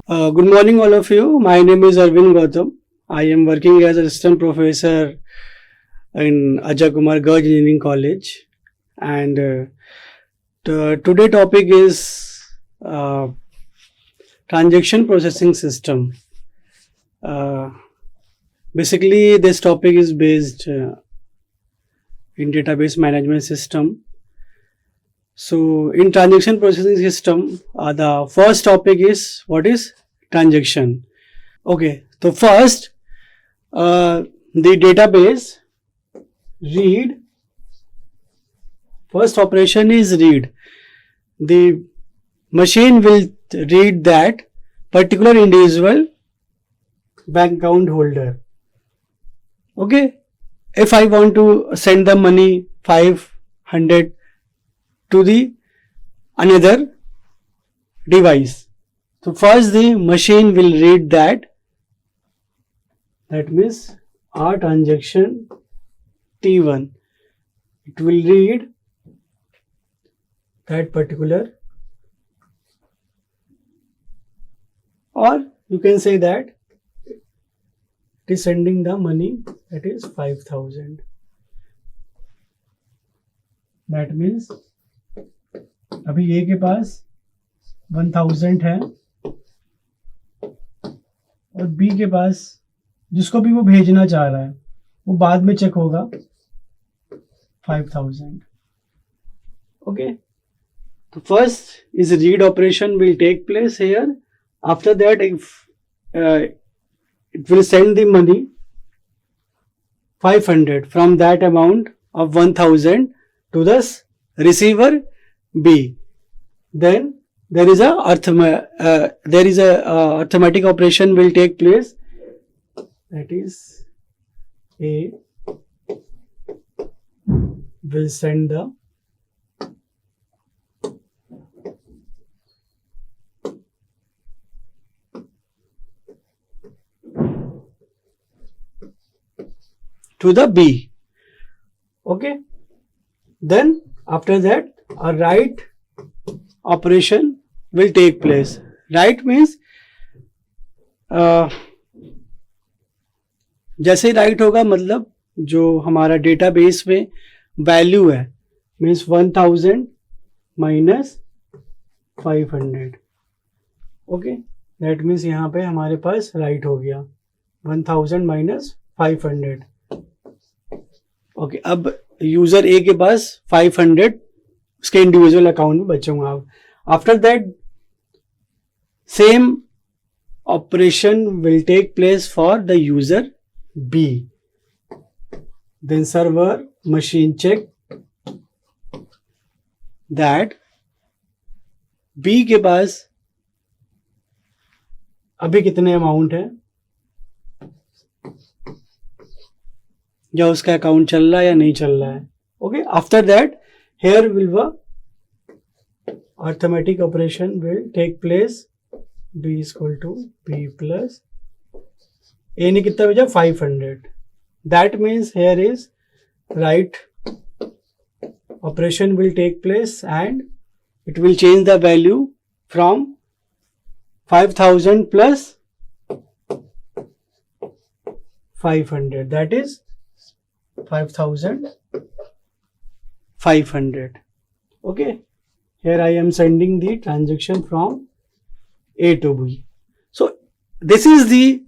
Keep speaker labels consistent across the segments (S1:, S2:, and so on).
S1: Good morning, all of you. My name is Arvind Gautam. I am working as assistant professor in Ajay Kumar Garg Engineering College, and the today topic is transaction processing system. Uh, Basically, this topic is based in database management system. So, in transaction processing system, the first topic is what is transaction. Okay, so first, the database read. First operation is read. The machine will read that particular individual bank account holder. Okay, if I want to send the money 500 to the another device, so first the machine will read that. That means our transaction T1, it will read that particular, or you can say that it is sending the money, that is 5,000. That means अभी ए के पास 1000 है और B के पास, जिसको भी वो भेजना चाह रहा है, वो बाद में चेक होगा 5000. Okay, so first is read operation will take place here. After that, if it will send the money 500 from that amount of 1000 to the receiver B. Then there is a arithmetic operation will take place. That is, A will send the to the B. Okay. Then after that, a write operation will take place. Write means जैसे write होगा, मतलब जो हमारा database में value है, means 1000 minus 500. Okay, that means यहाँ पे हमारे पास राइट हो गया 1000 माइनस 500. ओके, अब यूजर ए के पास 500 उसके इंडिविजुअल अकाउंट में बचे होंगे. After that same operation will take place for the user B. Then server machine check that B के पास अभी कितने अमाउंट है, या उसका अकाउंट चल रहा है या नहीं चल रहा है. Okay, after that here will the arithmetic operation will take place. B is equal to B plus A ने कितना भेजा 500. That means here is write operation will take place and it will change the value from 5000 plus 500. That is 5500. Okay, here I am sending the transaction from A to B. So this is the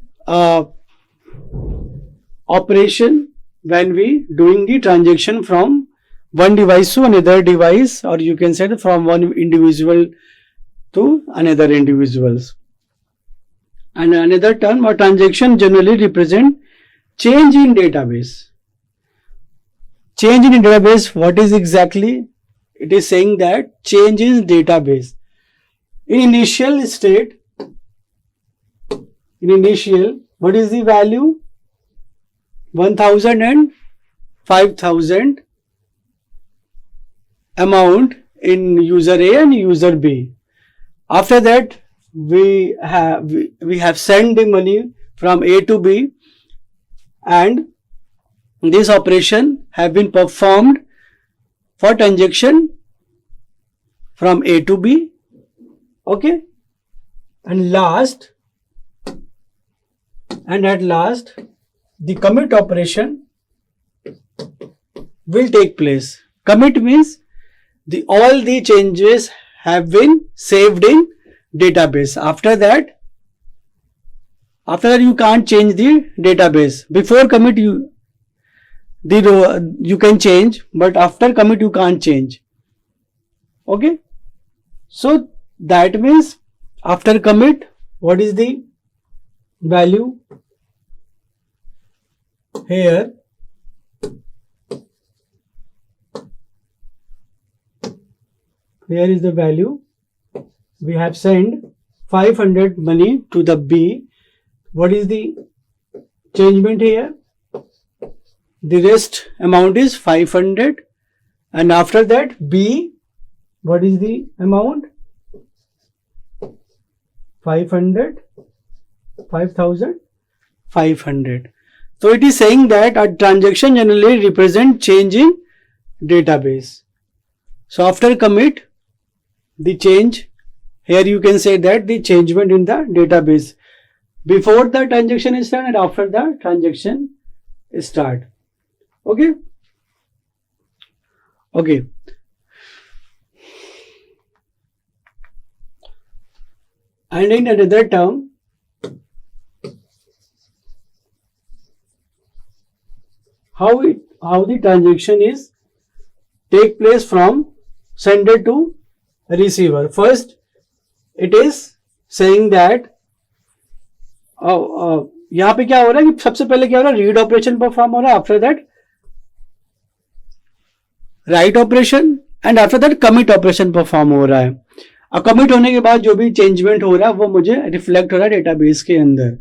S1: operation when we doing the transaction from one device to another device, or you can say from one individual to another individuals. And another term or transaction generally represent change in database. Change in database, what is exactly? It is saying that change in database. In initial state, what is the value? 1000 and 5000 amount in user A and user B. After that, we have sent the money from A to B, and this operation have been performed for transaction from A to B. Okay. and at last the commit operation will take place. Commit means all the changes have been saved in database. After that you can't change the database. Before commit you can change, but after commit you can't change. Okay, so that means after commit, what is the value here? Here is the value. We have sent 500 money to the B. What is the changement here? The rest amount is 500, and after that B, what is the amount? 5,500. So it is saying that a transaction generally represent change in database. So after commit, the change, here you can say that the changement in the database before the transaction is done and after the transaction is start. Okay. And in another term, how the transaction is take place from sender to receiver. First, it is saying that यहाँ पे क्या हो रहा है कि सबसे पहले क्या हो रहा है, रीड ऑपरेशन परफॉर्म हो रहा है, after that write operation, and after that commit operation perform हो रहा है. और कमिट होने के बाद जो भी चेंजमेंट हो रहा है वो मुझे रिफ्लेक्ट हो रहा है डेटाबेस के अंदर.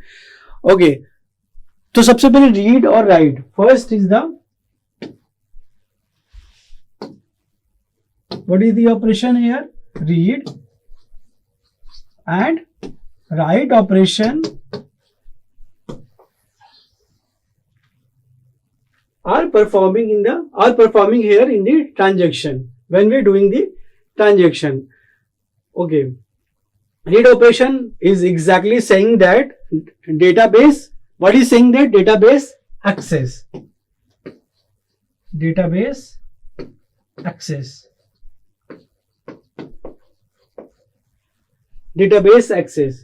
S1: ओके, तो सबसे पहले रीड और right. First is the what is the operation here? Read and write operation are performing here in the transaction when we are doing the transaction. Okay, read operation is exactly saying that database, what is saying that database access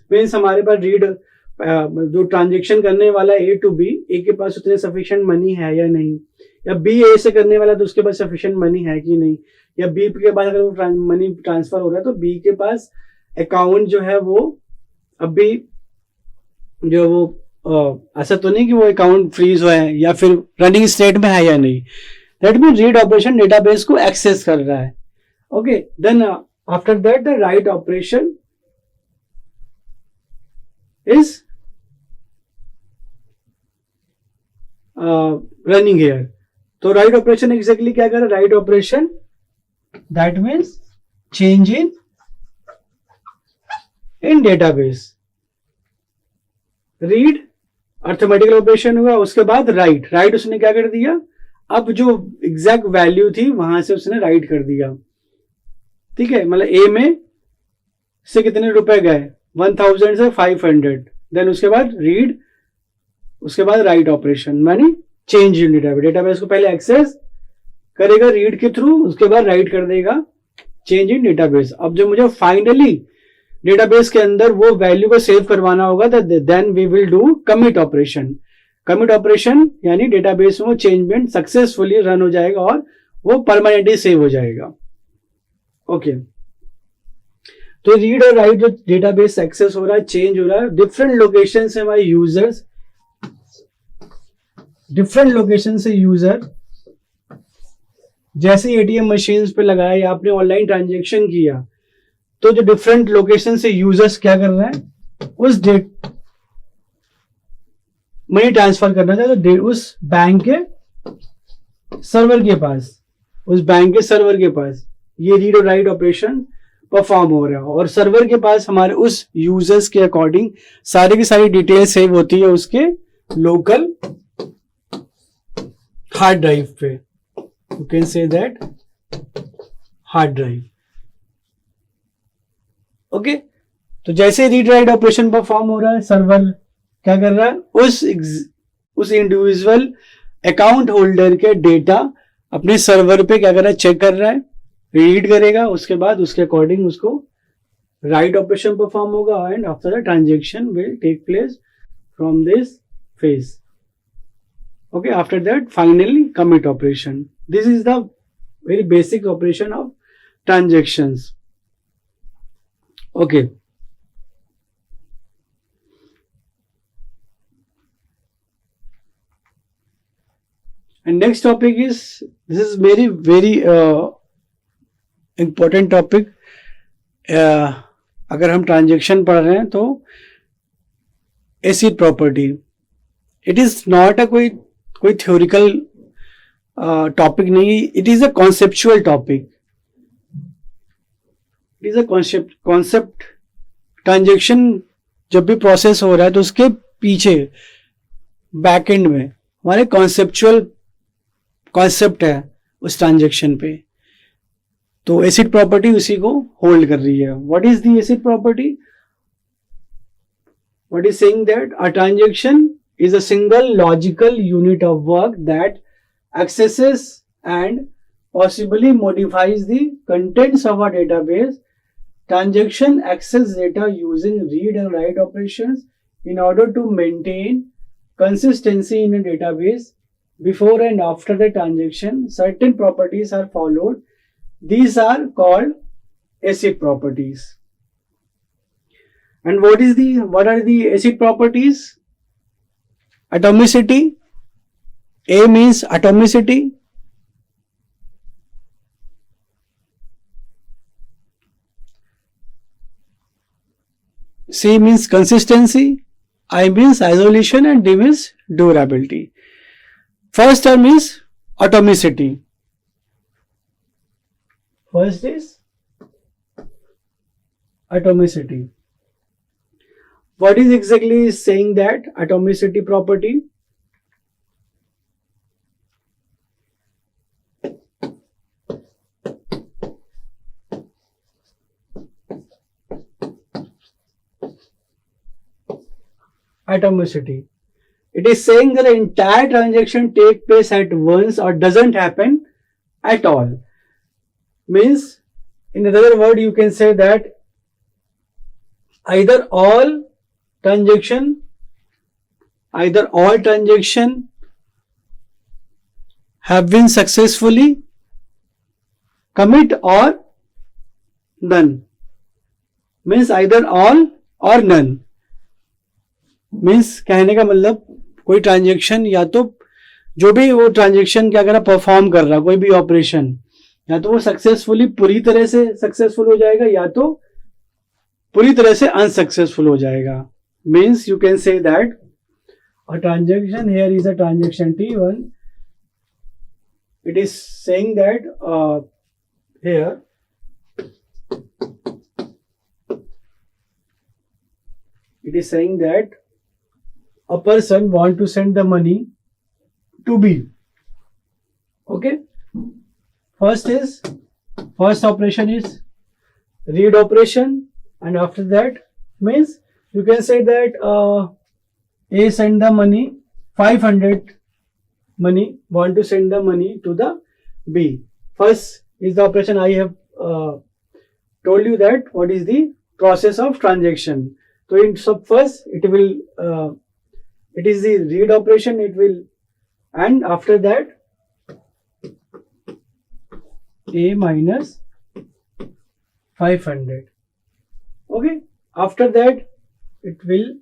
S1: means हमारे पास read जो transaction करने वाला ए to be, ए के पास उतने sufficient money है या नहीं, या बी ए से करने वाला तो उसके पास सफिशिएंट मनी है कि नहीं, या बी के पास अगर वो मनी ट्रांसफर हो रहा है तो बी के पास अकाउंट जो है वो अभी जो वो ऐसा तो नहीं कि वो अकाउंट फ्रीज हुआ है या फिर रनिंग स्टेट में है या नहीं. That mean read operation database को एक्सेस कर रहा है. Okay, then after that the write operation is running here. तो राइट ऑपरेशन एग्जैक्टली क्या कर रहा है? Write operation that means change in database. Read arithmetical operation हुआ, उसके बाद राइट उसने क्या कर दिया? अब जो एग्जैक्ट वैल्यू थी वहां से उसने राइट कर दिया. ठीक है, मतलब ए में से कितने रुपए गए? 1000 से 500. देन उसके बाद रीड, उसके बाद राइट ऑपरेशन मानी चेंज इन डेटाबेस को पहले एक्सेस करेगा रीड के थ्रू, उसके बाद राइट कर देगा चेंज इन डेटाबेस. अब जो मुझे फाइनली डेटाबेस के अंदर वो वैल्यू को सेव करवाना होगा तो then we will do commit operation. Commit operation यानी डेटाबेस में वो चेंजमेंट सक्सेसफुली रन हो जाएगा और वो परमानेंटली सेव हो जाएगा. ओके, तो रीड और राइट जो डेटाबेस एक्सेस हो रहा है, चेंज हो रहा है, डिफरेंट लोकेशन से हमारे यूजर्स, डिफरेंट लोकेशन से यूजर जैसे एटीएम मशीन्स पे लगाया या आपने ऑनलाइन ट्रांजेक्शन किया तो जो डिफरेंट लोकेशन से यूजर्स क्या कर रहे हैं? उस डेट मनी ट्रांसफर करना चाहते तो उस बैंक के सर्वर के पास, ये रीड और राइट ऑपरेशन परफॉर्म हो रहा है और सर्वर के पास हमारे उस यूजर्स के अकॉर्डिंग सारी की सारी डिटेल सेव होती है उसके लोकल हार्ड ड्राइव पे. You can say that hard drive. Okay, तो जैसे रीड राइट ऑपरेशन परफॉर्म हो रहा है, सर्वर क्या कर रहा है, उस इंडिविजुअल अकाउंट होल्डर के डेटा अपने सर्वर पे क्या कर रहा है, चेक कर रहा है, रीड करेगा, उसके बाद उसके अकॉर्डिंग उसको राइट ऑपरेशन परफॉर्म होगा and after the transaction will take place from this phase. Okay, after that finally commit operation. This is the very basic operation of transactions. Okay. And next topic is, this is very important topic. अगर हम transaction पढ़ रहे हैं तो acid property, it is not a कोई theoretical topic नहीं, it is a conceptual topic. It is a concept. Transaction जब भी प्रोसेस हो रहा है तो उसके पीछे बैक एंड में हमारे कॉन्सेप्चुअल कॉन्सेप्ट है उस ट्रांजेक्शन पे. तो एसिड प्रॉपर्टी उसी को होल्ड कर रही है. What is the acid property? What is saying that a transaction is a single logical unit of work that accesses and possibly modifies the contents of a database. Transaction access data using read and write operations in order to maintain consistency in a database. Before and after the transaction, certain properties are followed. These are called ACID properties. And what are the ACID properties? Atomicity. A means atomicity. C means consistency. I means isolation and D means durability. First term is atomicity. First is atomicity. What is exactly saying that atomicity property? Atomicity. It is saying that the entire transaction take place at once or doesn't happen at all. Means, in another word, you can say that either all transaction have been successfully commit or none. Means either all or none. Means कहने का मतलब कोई transaction या तो जो भी वो transaction क्या कर रहा परफॉर्म कर रहा कोई भी ऑपरेशन, या तो वो सक्सेसफुली पूरी तरह से सक्सेसफुल हो जाएगा या तो पूरी तरह से अनसक्सेसफुल हो जाएगा. Means you can say that a transaction, here is a transaction T1. It is saying that here it is saying that a person want to send the money to B. Okay. First operation is read operation, and after that means you can say that A send the money 500 money, want to send the money to the B. First is the operation. I have told you that what is the process of transaction. So in first it will it is the read operation, it will, and after that A minus 500. Okay. After that it will,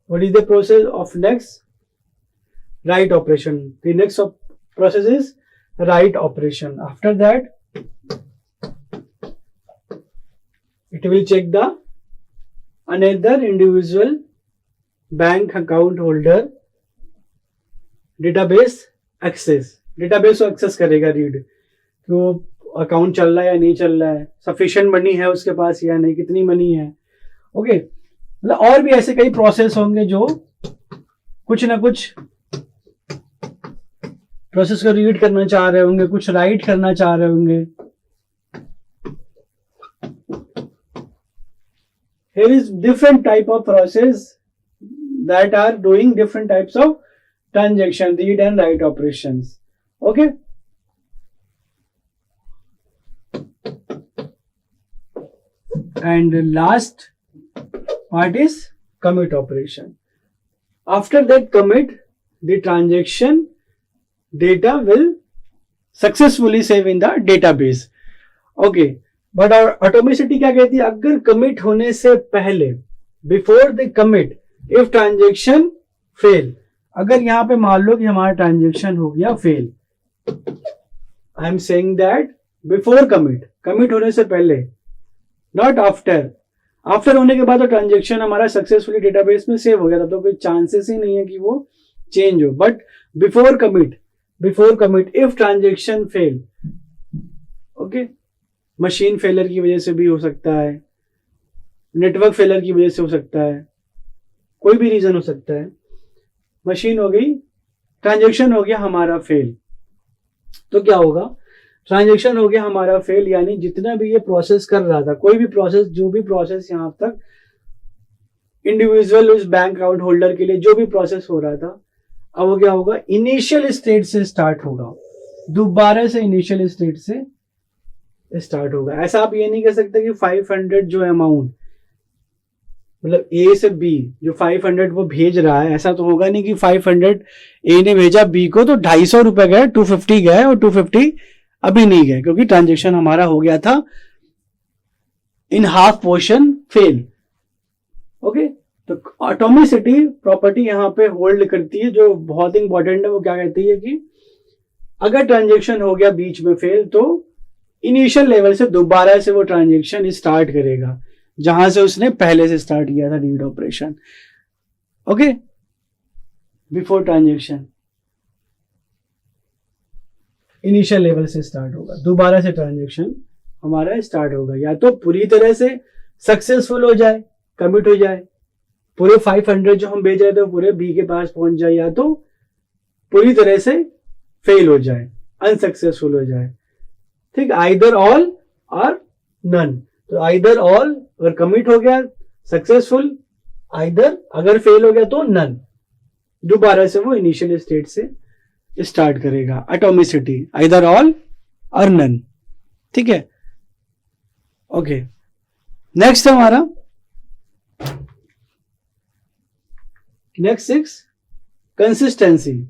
S1: what is the process of next? Write operation. The next process is write operation. After that it will check the another individual bank account holder database access. database को access करेगा read, तो account चल रहा है या नहीं चल रहा है, सफिशिएंट मनी है उसके पास या नहीं, कितनी मनी है. ओके. मतलब और भी ऐसे कई प्रोसेस होंगे जो कुछ ना कुछ प्रोसेस को रीड करना चाह रहे होंगे, कुछ राइट करना चाह रहे होंगे. here is different type of process that are doing different types of transaction, read and write operations. Okay. And the last part is commit operation. After that commit, the transaction data will successfully save in the database. Okay. But atomicity क्या कहती है, अगर commit होने से पहले, before the commit, if transaction fail, अगर यहां पे मान लो कि हमारा ट्रांजेक्शन हो गया fail, I am saying that before commit, commit होने से पहले, नॉट आफ्टर. आफ्टर होने के बाद तो ट्रांजेक्शन हमारा सक्सेसफुली डेटाबेस में सेव हो गया था, तो कोई चांसेस ही नहीं है कि वो चेंज हो. But before commit if transaction fail, okay, machine failure की वजह से भी हो सकता है, नेटवर्क फेलर की वजह से हो सकता है, कोई भी रीजन हो सकता है. मशीन हो गई, ट्रांजैक्शन हो गया हमारा फेल, तो क्या होगा, ट्रांजैक्शन हो गया हमारा फेल, यानी जितना भी ये प्रोसेस कर रहा था, कोई भी प्रोसेस, जो भी प्रोसेस यहां तक इंडिविजुअल उस बैंक अकाउंट होल्डर के लिए जो भी प्रोसेस हो रहा था, अब वो क्या होगा, इनिशियल स्टेट से स्टार्ट होगा, दोबारा से इनिशियल स्टेट से स्टार्ट होगा. ऐसा आप ये नहीं कह सकते कि 500 जो अमाउंट, मतलब ए से बी जो 500 वो भेज रहा है, ऐसा तो होगा नहीं कि 500 ए ने भेजा बी को तो 250 रुपए गए, 250 गए और 250 अभी नहीं गए, क्योंकि ट्रांजेक्शन हमारा हो गया था in half portion fail. Okay, तो ऑटोमेसिटी प्रॉपर्टी यहां पे होल्ड करती है, जो बहुत इंपॉर्टेंट है. वो क्या कहती है कि अगर ट्रांजेक्शन हो गया बीच में फेल, तो इनिशियल लेवल से दोबारा से वो ट्रांजेक्शन स्टार्ट करेगा जहां से उसने पहले से स्टार्ट किया था read operation. Okay, before transaction initial level से स्टार्ट होगा, दोबारा से ट्रांजेक्शन हमारा स्टार्ट होगा. या तो पूरी तरह से सक्सेसफुल हो जाए, कमिट हो जाए, पूरे 500 जो हम भेज रहे थे पूरे बी के पास पहुंच जाए, या तो पूरी तरह से फेल हो जाए, अनसक्सेसफुल हो जाए. ठीक, आइदर ऑल और नन. तो आइदर ऑल अगर कमिट हो गया सक्सेसफुल, आइदर अगर फेल हो गया तो नन, दोबारा से वो इनिशियल स्टेट से स्टार्ट करेगा. एटॉमिसिटी आइदर ऑल और नन. ठीक है. ओके, नेक्स्ट हमारा next 6 consistency.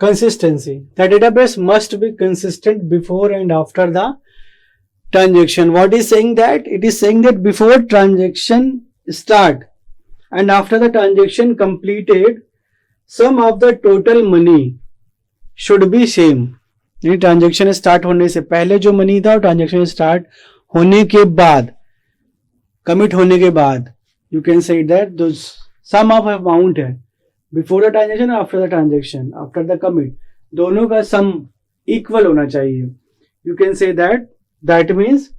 S1: Consistency. The database must be consistent before and after the transaction. What is saying that? It is saying that before transaction start and after the transaction completed, sum of the total money should be same. यानी transaction start होने से पहले जो money था और transaction start होने के बाद, कमिट होने के बाद, you can say that the sum of amount है before the transaction, after the transaction, after the commit, दोनों का सम इक्वल होना चाहिए. You can say that means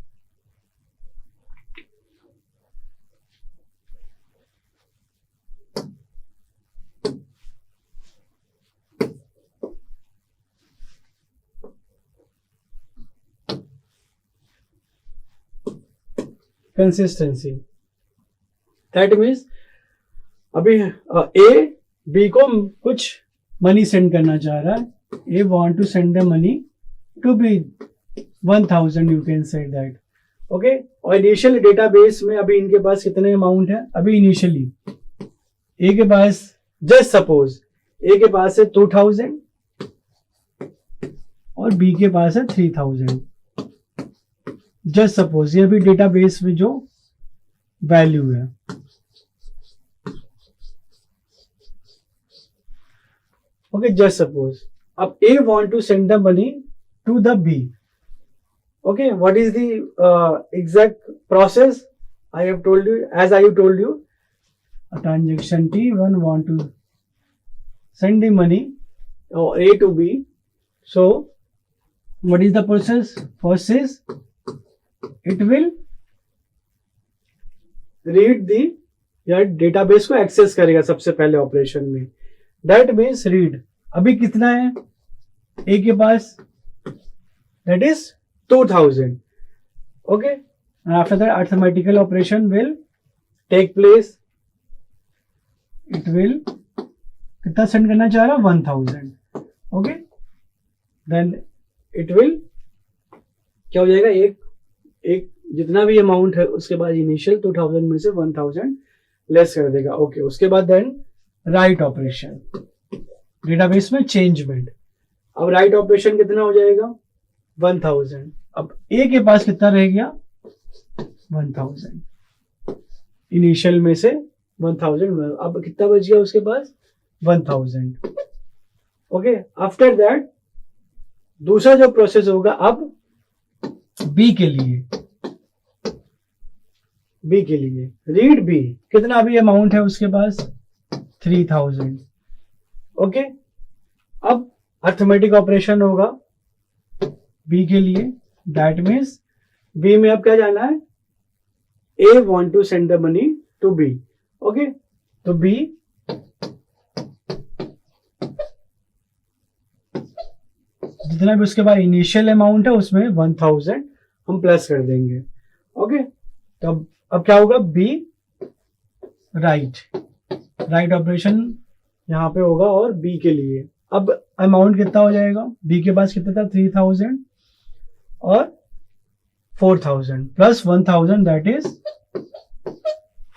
S1: consistency. That means अभी ए बी को कुछ मनी सेंड करना चाह रहा है, A want to send the money to B 1000, you can say that. Okay, और इनिशियल डेटाबेस में अभी इनके पास कितने अमाउंट है, अभी इनिशियली ए के पास, जस्ट सपोज ए के पास है 2000 और बी के पास है 3000. जस्ट सपोज ये अभी डेटाबेस में जो वैल्यू है. Okay, just suppose अब A want to send the money to the B. Okay, what is the exact process? I have told you, as I have told you, a transaction T1 want to send the money or A to B. So, what is the process? First is it will read the या database को access करेगा सबसे पहले operation में. That means read. अभी कितना है A के पास? That is 2000. Okay, and after that arithmetical operation will take place. It will कितना सेंड करना चाह रहा? 1000. ओके, देन इट विल क्या हो जाएगा? एक जितना भी अमाउंट है उसके बाद इनिशियल 2000 में से 1000 लेस कर देगा. ओके, उसके बाद देन राइट ऑपरेशन, डेटाबेस में चेंजमेंट. अब राइट ऑपरेशन कितना हो जाएगा? 1000. अब ए के पास कितना रह गया? 1000. इनिशियल में से 1000. अब कितना बच गया उसके पास? 1000. ओके, आफ्टर दैट दूसरा जो प्रोसेस होगा अब बी के लिए. बी के लिए रीड बी. कितना भी अमाउंट है उसके पास? 3000. ओके, अब अरिथमेटिक ऑपरेशन होगा बी के लिए. दैट मीन्स बी में अब क्या जाना है? A want to send the money to B. Okay, तो बी जितना भी उसके बाद इनिशियल अमाउंट है उसमें 1000 हम प्लस कर देंगे. ओके, तो अब क्या होगा? बी राइट ऑपरेशन यहां पे होगा और बी के लिए. अब अमाउंट कितना हो जाएगा? बी के पास कितना था? 3000 और 4000 plus 1000 that is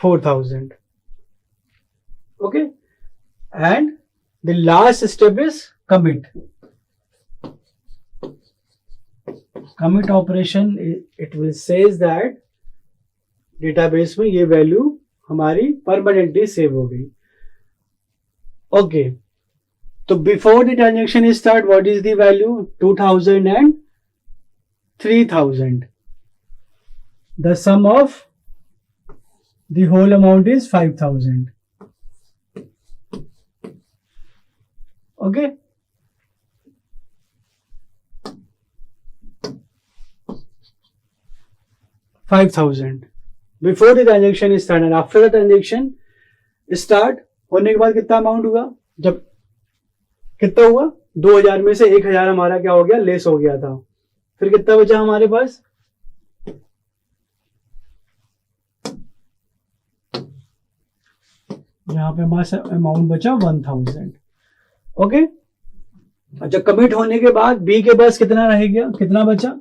S1: 4000. Okay, and the last step is commit. Commit operation it will says that database में ये वैल्यू हमारी परमानेंटली सेव हो गई. ओके, तो before the transaction start what is the value? 2000 and 3000. The sum of the whole amount is 5000. Okay, before the transaction start and after the transaction start होने के बाद कितना अमाउंट हुआ? जब कितना हुआ? 2000 में से 1000 हमारा क्या हो गया? लेस हो गया था. फिर कितना बचा हमारे पास? यहां पे हमारा अमाउंट बचा 1000. ओके, अच्छा, कमिट होने के बाद बी के पास कितना रह गया? कितना बचा?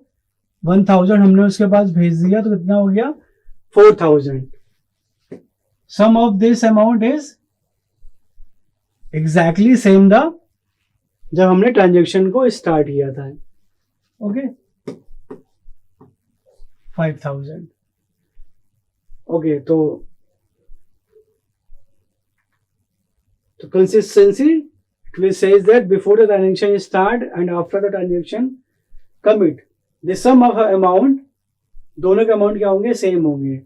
S1: 1000 हमने उसके पास भेज दिया तो कितना हो गया? 4000. Sum of this amount is exactly same the जब हमने ट्रांजेक्शन को स्टार्ट किया था. ओके, 5000. ओके, तो consistency it will says that before the transaction start and after the transaction commit the sum of amount, दोनों के अमाउंट क्या होंगे? सेम होंगे.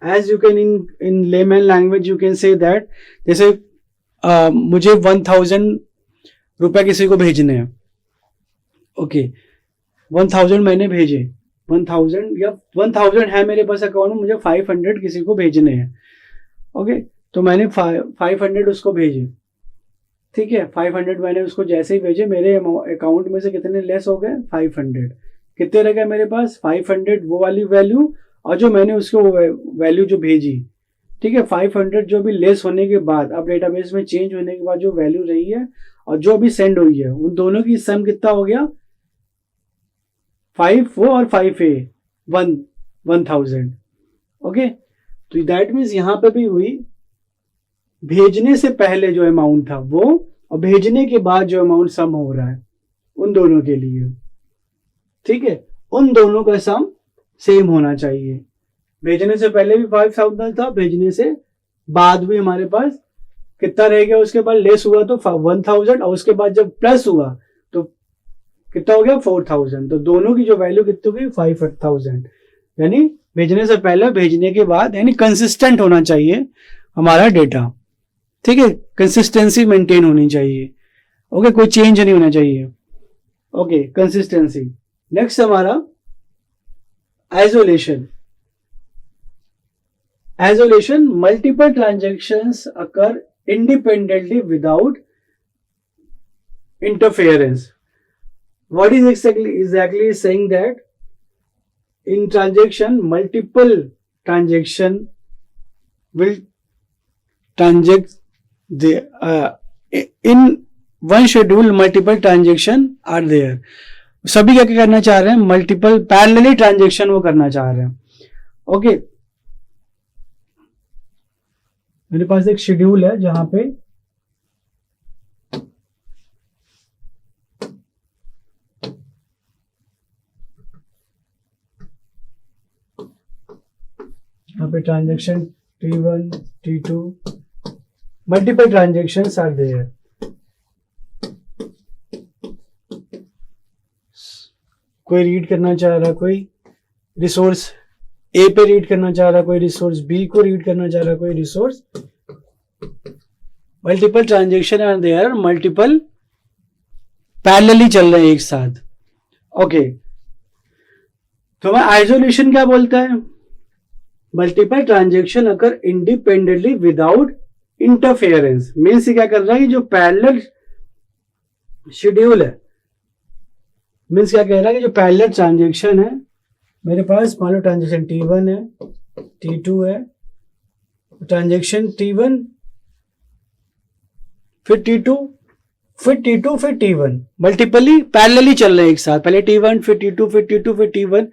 S1: as you can in layman language you can say that जैसे मुझे 1000 रुपए किसी को भेजने हैं. ओके, 1000 मैंने भेजे. 1000 है मेरे पास अकाउंट में, मुझे 500 किसी को भेजने हैं. ओके, तो मैंने 500 उसको भेजे. ठीक है, 500 मैंने उसको जैसे ही भेजे मेरे अकाउंट में से कितने लेस हो गए? 500. कितने रह गए मेरे पास? 500 वो वाली वैल्यू और जो मैंने उसको वैल्यू जो भेजी. ठीक है, 500 जो भी लेस होने के बाद अब डेटाबेस में चेंज होने के बाद जो वैल्यू रही है और जो भी सेंड हुई है उन दोनों की सम कितना हो गया? 5 वो और 5a 1000. ओके, तो दैट मीन्स यहां पे भी हुई भेजने से पहले जो अमाउंट था वो और भेजने के बाद जो अमाउंट सम हो रहा है उन दोनों के लिए. ठीक है, उन दोनों का सम सेम होना चाहिए. भेजने से पहले भी 5000 था, भेजने से बाद भी हमारे पास कितना रह गया? उसके बाद लेस हुआ तो 1000 और उसके बाद जब प्लस हुआ तो कितना हो गया? 4000. तो दोनों की जो वैल्यू कितनी हुई? 5000. यानी भेजने से पहले भेजने के बाद, यानी कंसिस्टेंट होना चाहिए हमारा डेटा. ठीक है, कंसिस्टेंसी मेंटेन होनी चाहिए. ओके, कोई चेंज नहीं होना चाहिए. Okay, consistency. नेक्स्ट हमारा isolation. Isolation, multiple transactions occur independently without interference. What is exactly saying that in transaction multiple transaction will transact the in one schedule multiple transaction are there. सभी क्या करना चाह रहे हैं, मल्टीपल पैरेलली ट्रांजेक्शन वो करना चाह रहे हैं. ओके, मेरे पास एक शेड्यूल है जहां पे transaction T1, T2, multiple transactions are there. कोई रीड करना चाह रहा, कोई रिसोर्स ए पे रीड करना चाह रहा, कोई रिसोर्स बी को रीड करना चाह रहा, कोई resource. Multiple transaction are there, multiple parallelly चल रहे हैं एक साथ. ओके, तो मैं आइसोलेशन क्या बोलता है, multiple transaction occur independently without interference. Means क्या कर रहा है, जो पैरेलल शेड्यूल है, मीन्स क्या कह रहा है कि जो पैरेलल ट्रांजेक्शन है मेरे पास, मान लो ट्रांजेक्शन T1 है, T2 है, ट्रांजेक्शन T1 फिर T2 फिर T2 फिर T1, मल्टीपली पैरेलली चल रहे हैं एक साथ. पहले T1 फिर T2 फिर T2 फिर T1,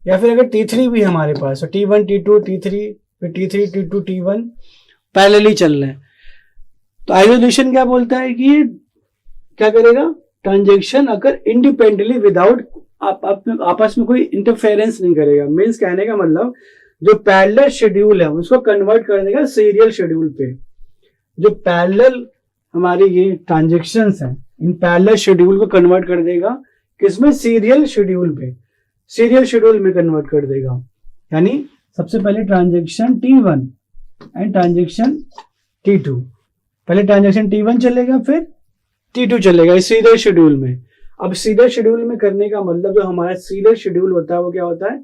S1: या फिर अगर T3 भी हमारे पास, तो T1 T2 T3 फिर T3 T2 T1 पैरेलली चल रहे हैं. तो आइसोलेशन क्या बोलता है कि क्या करेगा, ट्रांजेक्शन अगर इंडिपेंडेंटली विदाउट आपस में कोई इंटरफेरेंस नहीं करेगा. मीन्स कहने का मतलब जो पैरेलल शेड्यूल है उसको कन्वर्ट कर देगा सीरियल शेड्यूल पे. जो पैरेलल हमारे ये ट्रांजेक्शन्स हैं, इन पैरेलल शेड्यूल को कन्वर्ट कर देगा किसमें, सीरियल शेड्यूल पे, सीरियल शेड्यूल में कन्वर्ट कर देगा. यानी सबसे पहले transaction T1 and transaction T2, पहले ट्रांजेक्शन T1 चलेगा फिर T2 चलेगा इस सीरियल शेड्यूल में. अब सीरियल शेड्यूल में करने का मतलब जो हमारा सीरियल शेड्यूल होता है वो क्या होता है,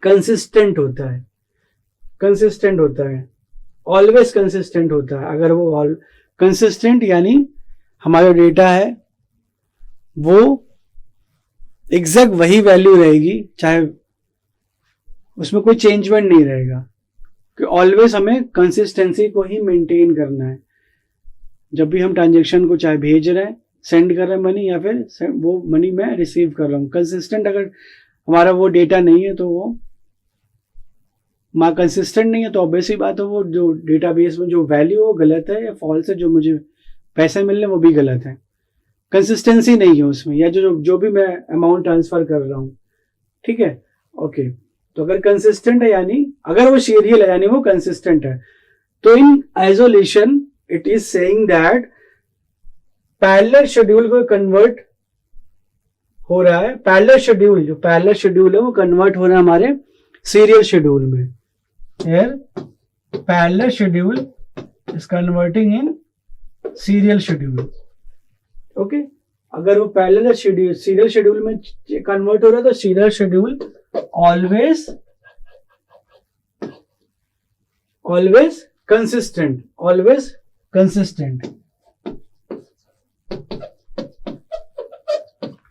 S1: कंसिस्टेंट होता है. कंसिस्टेंट होता है, ऑलवेज कंसिस्टेंट होता है. अगर वो कंसिस्टेंट यानी हमारा डेटा है वो एग्जैक्ट वही वैल्यू रहेगी, चाहे उसमें कोई चेंजमेंट नहीं रहेगा, कि ऑलवेज हमें कंसिस्टेंसी को ही मेंटेन करना है. जब भी हम ट्रांजेक्शन को चाहे भेज रहे हैं, सेंड कर रहे हैं मनी, या फिर वो मनी मैं रिसीव कर रहा हूँ, कंसिस्टेंट अगर हमारा वो डेटा नहीं है तो वो कंसिस्टेंट नहीं है, तो ऑब्वियसली बात है वो जो डेटाबेस में जो वैल्यू है वो गलत है या फॉल्स है, जो मुझे पैसे मिल रहे हैं वो भी गलत है. कंसिस्टेंसी नहीं है उसमें, या जो भी मैं अमाउंट ट्रांसफर कर रहा हूँ. ठीक है, ओके. तो अगर कंसिस्टेंट है यानी अगर वो सीरियल है यानी वो कंसिस्टेंट है. तो in isolation it is saying that parallel schedule को कन्वर्ट हो रहा है, पैरेलल शेड्यूल, जो पैरेलल शेड्यूल है वो कन्वर्ट हो रहा है हमारे सीरियल शेड्यूल में. Here parallel schedule is converting in serial schedule. Okay, अगर वो पैरेलल शेड्यूल सीरियल शेड्यूल में कन्वर्ट हो रहा है तो serial schedule always consistent, always consistent.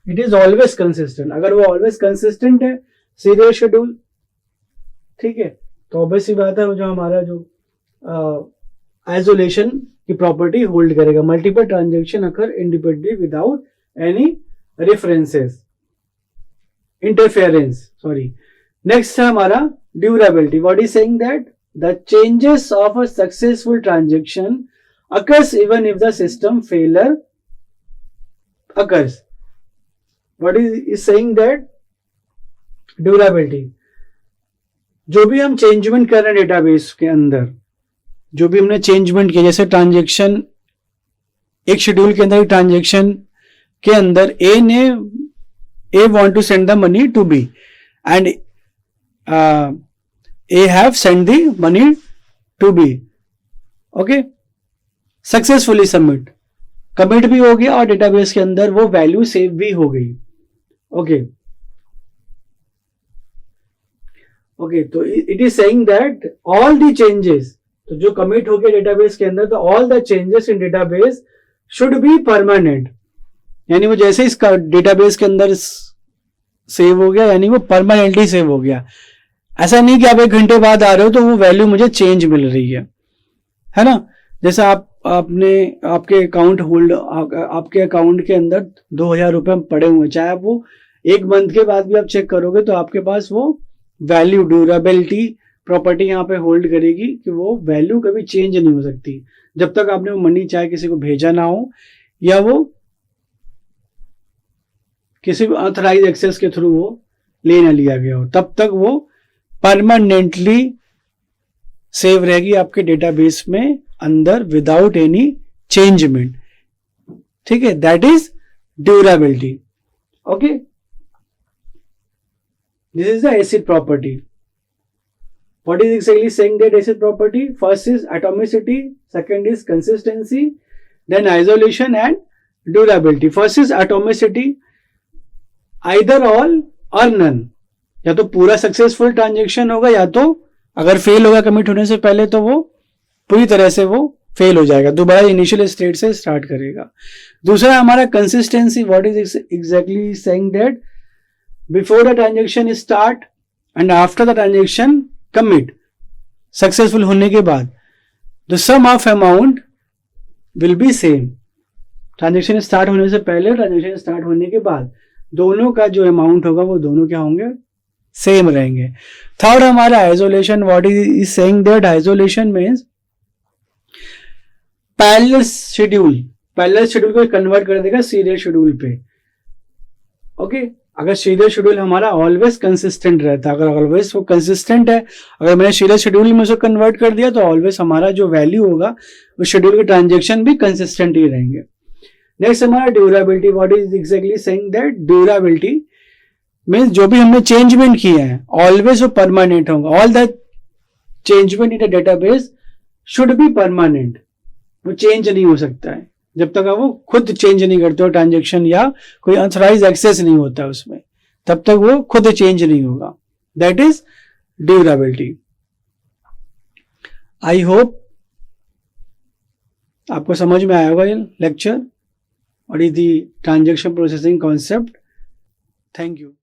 S1: It is always consistent. अगर वो ऑलवेज कंसिस्टेंट है सीरियल शेड्यूल, ठीक है, तो ऑब्वियसली बात है जो हमारा जो आइसोलेशन की प्रॉपर्टी होल्ड करेगा. Multiple transaction occur independently without any references, interference, sorry. Next है हमारा durability. What is saying that the changes of a successful transaction occurs even if the system failure occurs. What is saying that durability, जो भी हम changement कर रहे हैं database के अंदर, जो भी हमने चेंजमेंट किया, जैसे ट्रांजेक्शन एक शेड्यूल के अंदर, ट्रांजेक्शन के अंदर A want to send the money to B and A have send the money to B. Okay, successfully submit, commit भी हो गया और डेटाबेस के अंदर वो वैल्यू सेव भी हो गई. ओके, ओके, तो it is saying that all the changes, तो जो कमिट हो गया डेटाबेस के अंदर, तो all the changes in database should be permanent, यानी वो जैसे इसका डेटाबेस के अंदर सेव हो गया यानी वो परमानेंटली सेव हो गया। ऐसा नहीं कि आप 1 घंटे बाद आ रहे हो तो वो वैल्यू मुझे चेंज मिल रही है ना। जैसे आपने आपके अकाउंट होल्ड, आपके अकाउंट के अंदर 2,000 रुपये पड़े हुए हैं, चाहे आप वो 1 मंथ के बाद भी आप चेक करोगे तो आपके पास वो वैल्यू, ड्यूरेबिलिटी प्रॉपर्टी यहाँ पे होल्ड करेगी कि वो वैल्यू कभी चेंज नहीं हो सकती जब तक आपने वो मनी चाहे किसी को भेजा ना हो या वो किसी भी ऑथराइज एक्सेस के थ्रू वो ले ना लिया गया हो, तब तक वो परमानेंटली सेव रहेगी आपके डेटाबेस में अंदर विदाउट एनी चेंजमेंट। ठीक है, that is durability. Okay, this is the acid property. What is exactly saying that acid property? First is atomicity, second is consistency, then isolation and durability. First is atomicity, either all or none. या तो पूरा successful transaction होगा या तो अगर fail होगा commit होने से पहले तो वो पूरी तरह से वो फेल हो जाएगा, दोबारा इनिशियल स्टेट से स्टार्ट करेगा। दूसरा हमारा consistency, what is exactly saying that before the transaction start and after the transaction commit, successful होने के बाद the sum of amount will be same. Transaction start होने से पहले, ट्रांजेक्शन स्टार्ट होने के बाद दोनों का जो अमाउंट होगा वो दोनों क्या होंगे, सेम रहेंगे। थर्ड हमारा isolation, what is saying that isolation means parallel schedule. Parallel schedule को कन्वर्ट कर देगा सीरियल शेड्यूल पे। ओके, अगर सीरियल शेड्यूल हमारा ऑलवेज कंसिस्टेंट रहता है, अगर ऑलवेज वो कंसिस्टेंट है, अगर मैंने सीरियल शेड्यूल में उसको कन्वर्ट कर दिया तो ऑलवेज हमारा जो वैल्यू होगा उस शेड्यूल के ट्रांजेक्शन भी कंसिस्टेंट ही रहेंगे। नेक्स्ट हमारा durability, what is exactly saying that durability means जो भी हमने चेंजमेंट किए हैं ऑलवेज वो परमानेंट होगा। All the changement in the database should be permanent, वो चेंज नहीं हो सकता है जब तक आप वो खुद चेंज नहीं करते हो ट्रांजेक्शन या कोई अनऑथराइज एक्सेस नहीं होता है उसमें, तब तक वो खुद चेंज नहीं होगा। That is durability. I hope आपको समझ में आया होगा ये लेक्चर और is the transaction processing concept. Thank you.